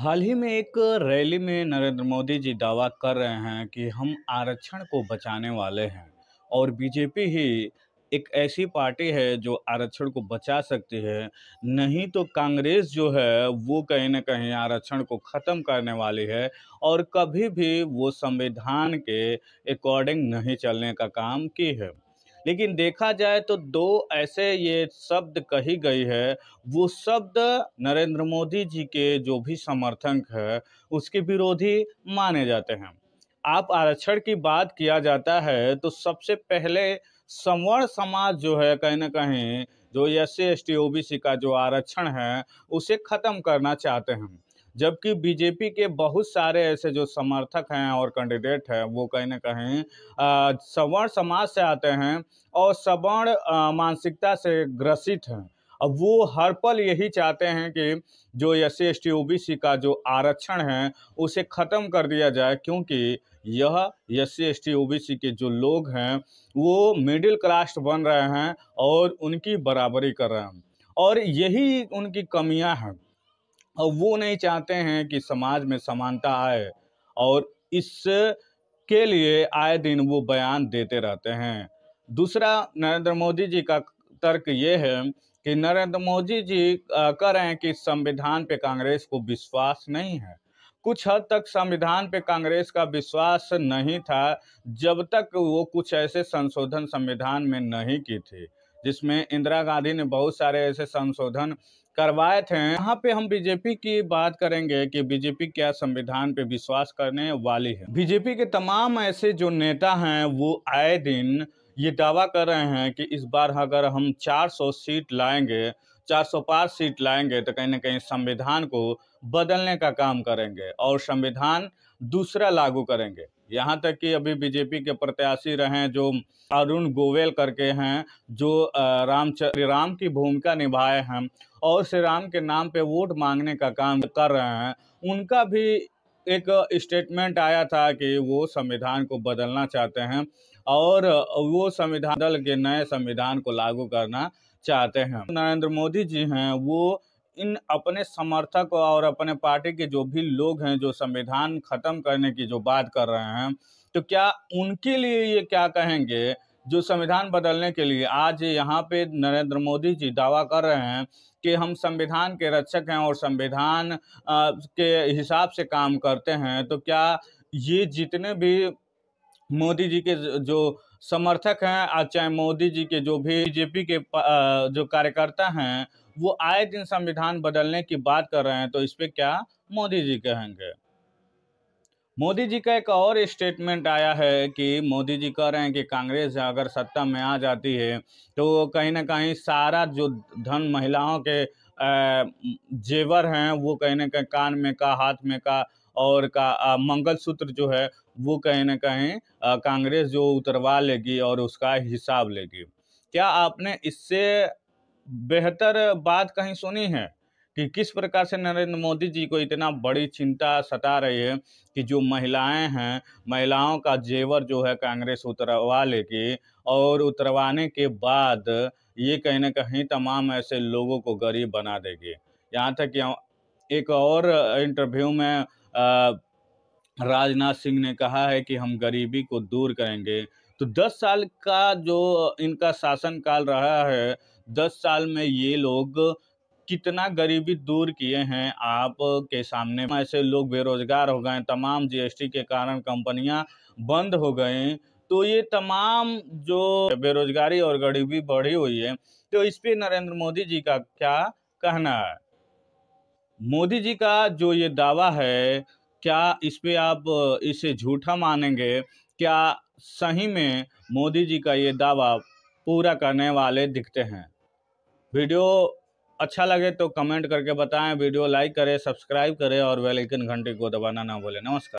हाल ही में एक रैली में नरेंद्र मोदी जी दावा कर रहे हैं कि हम आरक्षण को बचाने वाले हैं और बीजेपी ही एक ऐसी पार्टी है जो आरक्षण को बचा सकती है। नहीं तो कांग्रेस जो है वो कहीं ना कहीं आरक्षण को ख़त्म करने वाली है और कभी भी वो संविधान के अकॉर्डिंग नहीं चलने का काम की है। लेकिन देखा जाए तो दो ऐसे ये शब्द कही गई है, वो शब्द नरेंद्र मोदी जी के जो भी समर्थक है उसके विरोधी माने जाते हैं। आप आरक्षण की बात किया जाता है तो सबसे पहले संवर्ण समाज जो है कहीं ना कहीं जो SC ST OBC का जो आरक्षण है उसे खत्म करना चाहते हैं। जबकि बीजेपी के बहुत सारे ऐसे जो समर्थक हैं और कैंडिडेट हैं वो कहीं ना कहीं सवर्ण समाज से आते हैं और सवर्ण मानसिकता से ग्रसित हैं। अब वो हर पल यही चाहते हैं कि जो SC ST OBC का जो आरक्षण है उसे ख़त्म कर दिया जाए, क्योंकि यह SC ST OBC के जो लोग हैं वो मिडिल क्लास बन रहे हैं और उनकी बराबरी कर रहे हैं और यही उनकी कमियां हैं। और वो नहीं चाहते हैं कि समाज में समानता आए और इसके लिए आए दिन वो बयान देते रहते हैं। दूसरा, नरेंद्र मोदी जी का तर्क ये है कि नरेंद्र मोदी जी कह रहे हैं कि संविधान पे कांग्रेस को विश्वास नहीं है। कुछ हद तक संविधान पे कांग्रेस का विश्वास नहीं था जब तक वो कुछ ऐसे संशोधन संविधान में नहीं की थी, जिसमें इंदिरा गांधी ने बहुत सारे ऐसे संशोधन करवाए थे। यहाँ पे हम बीजेपी की बात करेंगे कि बीजेपी क्या संविधान पे विश्वास करने वाली है। बीजेपी के तमाम ऐसे जो नेता हैं वो आए दिन ये दावा कर रहे हैं कि इस बार अगर हम 400 सीट लाएंगे, 405 सीट लाएंगे तो कहीं ना कहीं संविधान को बदलने का काम करेंगे और संविधान दूसरा लागू करेंगे। यहाँ तक कि अभी बीजेपी के प्रत्याशी रहे जो अरुण गोविल करके हैं, जो राम की भूमिका निभाए हैं और श्री राम के नाम पे वोट मांगने का काम कर रहे हैं, उनका भी एक स्टेटमेंट आया था कि वो संविधान को बदलना चाहते हैं और वो संविधान बदल के नए संविधान को लागू करना चाहते हैं। नरेंद्र मोदी जी हैं वो इन अपने समर्थक और अपने पार्टी के जो भी लोग हैं जो संविधान खत्म करने की जो बात कर रहे हैं, तो क्या उनके लिए ये क्या कहेंगे जो संविधान बदलने के लिए आज यहाँ पे नरेंद्र मोदी जी दावा कर रहे हैं कि हम संविधान के रक्षक हैं और संविधान के हिसाब से काम करते हैं। तो क्या ये जितने भी मोदी जी के जो समर्थक हैं, आज चाहे मोदी जी के जो भी बीजेपी के जो कार्यकर्ता हैं वो आए दिन संविधान बदलने की बात कर रहे हैं, तो इस पे क्या मोदी जी कहेंगे? मोदी जी का एक और स्टेटमेंट आया है कि मोदी जी कह रहे हैं कि कांग्रेस अगर सत्ता में आ जाती है तो कहीं ना कहीं सारा जो धन महिलाओं के जेवर हैं वो कहीं ना कहीं कान में का, हाथ में का और का मंगलसूत्र जो है वो कहीं ना कहीं कांग्रेस जो उतरवा लेगी और उसका हिसाब लेगी। क्या आपने इससे बेहतर बात कहीं सुनी है कि किस प्रकार से नरेंद्र मोदी जी को इतना बड़ी चिंता सता रही है कि जो महिलाएं हैं, महिलाओं का जेवर जो है कांग्रेस उतरवा लेगी और उतरवाने के बाद ये कहीं ना कहीं तमाम ऐसे लोगों को गरीब बना देगी। यहाँ तक कि एक और इंटरव्यू में राजनाथ सिंह ने कहा है कि हम गरीबी को दूर करेंगे। तो 10 साल का जो इनका शासनकाल रहा है, 10 साल में ये लोग कितना गरीबी दूर किए हैं आपके सामने। ऐसे लोग बेरोजगार हो गए, तमाम GST के कारण कंपनियां बंद हो गई, तो ये तमाम जो बेरोजगारी और गरीबी बढ़ी हुई है, तो इस पे नरेंद्र मोदी जी का क्या कहना है? मोदी जी का जो ये दावा है, क्या इस पे आप इसे झूठा मानेंगे? क्या सही में मोदी जी का ये दावा पूरा करने वाले दिखते हैं? वीडियो अच्छा लगे तो कमेंट करके बताएं, वीडियो लाइक करें, सब्सक्राइब करें और बेल आइकन घंटी को दबाना ना भूलें। नमस्कार।